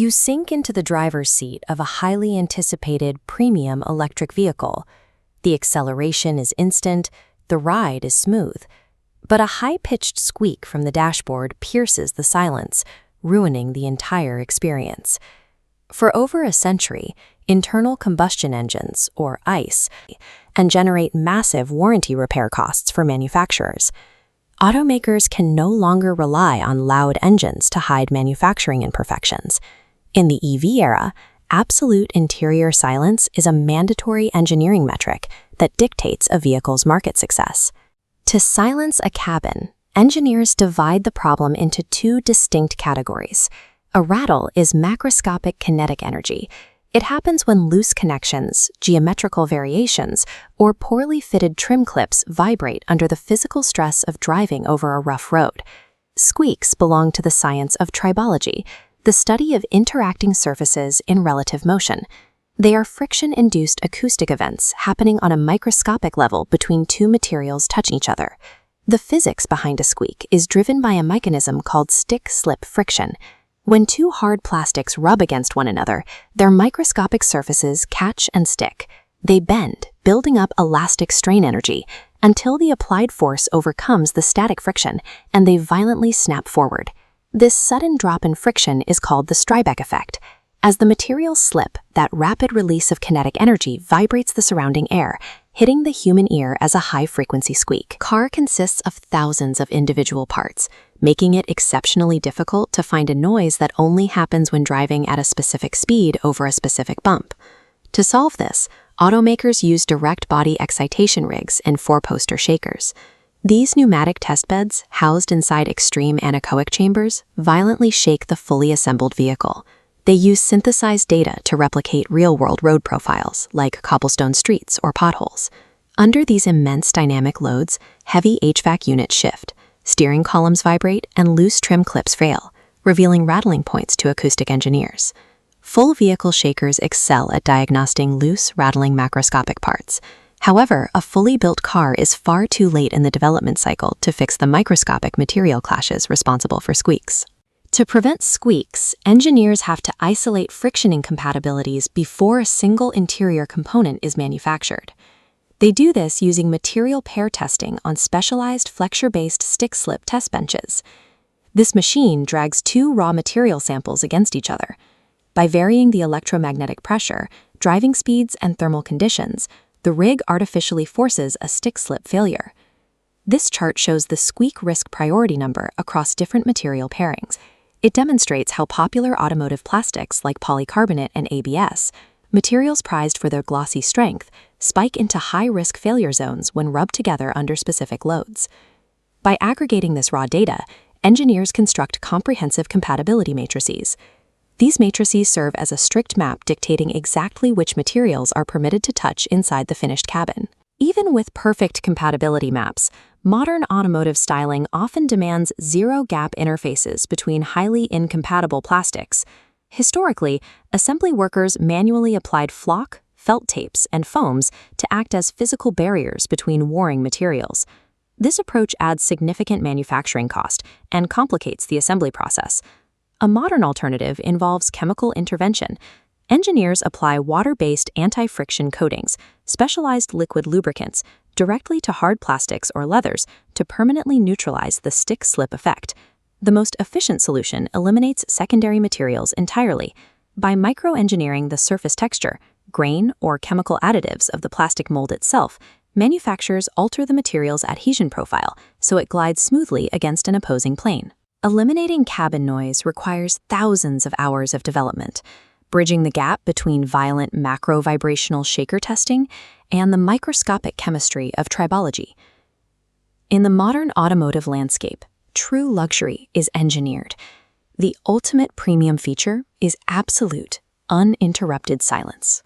You sink into the driver's seat of a highly anticipated premium electric vehicle. The acceleration is instant, the ride is smooth. But a high-pitched squeak from the dashboard pierces the silence, ruining the entire experience. For over a century, internal combustion engines, or ICE, and generate massive warranty repair costs for manufacturers. Automakers can no longer rely on loud engines to hide manufacturing imperfections. In the EV era, absolute interior silence is a mandatory engineering metric that dictates a vehicle's market success. To silence a cabin, engineers divide the problem into two distinct categories. A rattle is macroscopic kinetic energy. It happens when loose connections, geometrical variations, or poorly fitted trim clips vibrate under the physical stress of driving over a rough road. Squeaks belong to the science of tribology, the study of interacting surfaces in relative motion. They are friction-induced acoustic events happening on a microscopic level between two materials touching each other. The physics behind a squeak is driven by a mechanism called stick-slip friction. When two hard plastics rub against one another, their microscopic surfaces catch and stick. They bend, building up elastic strain energy, until the applied force overcomes the static friction, and they violently snap forward. This sudden drop in friction is called the Tribology effect. As the materials slip, that rapid release of kinetic energy vibrates the surrounding air, hitting the human ear as a high-frequency squeak. Car consists of thousands of individual parts, making it exceptionally difficult to find a noise that only happens when driving at a specific speed over a specific bump. To solve this, automakers use direct body excitation rigs and four-poster shakers. These pneumatic test beds, housed inside extreme anechoic chambers, violently shake the fully assembled vehicle. They use synthesized data to replicate real-world road profiles, like cobblestone streets or potholes. Under these immense dynamic loads, heavy HVAC units shift, steering columns vibrate, and loose trim clips fail, revealing rattling points to acoustic engineers. Full vehicle shakers excel at diagnosing loose, rattling macroscopic parts. However, a fully built car is far too late in the development cycle to fix the microscopic material clashes responsible for squeaks. To prevent squeaks, engineers have to isolate friction incompatibilities before a single interior component is manufactured. They do this using material pair testing on specialized flexure-based stick-slip test benches. This machine drags two raw material samples against each other. By varying the electromagnetic pressure, driving speeds, and thermal conditions, the rig artificially forces a stick-slip failure. This chart shows the squeak risk priority number across different material pairings. It demonstrates how popular automotive plastics like polycarbonate and ABS, materials prized for their glossy strength, spike into high-risk failure zones when rubbed together under specific loads. By aggregating this raw data, engineers construct comprehensive compatibility matrices. These matrices serve as a strict map dictating exactly which materials are permitted to touch inside the finished cabin. Even with perfect compatibility maps, modern automotive styling often demands zero-gap interfaces between highly incompatible plastics. Historically, assembly workers manually applied flock, felt tapes, and foams to act as physical barriers between warring materials. This approach adds significant manufacturing cost and complicates the assembly process. A modern alternative involves chemical intervention. Engineers apply water-based anti-friction coatings, specialized liquid lubricants, directly to hard plastics or leathers to permanently neutralize the stick-slip effect. The most efficient solution eliminates secondary materials entirely. By microengineering the surface texture, grain, or chemical additives of the plastic mold itself, manufacturers alter the material's adhesion profile so it glides smoothly against an opposing plane. Eliminating cabin noise requires thousands of hours of development, bridging the gap between violent macro-vibrational shaker testing and the microscopic chemistry of tribology. In the modern automotive landscape, true luxury is engineered. The ultimate premium feature is absolute, uninterrupted silence.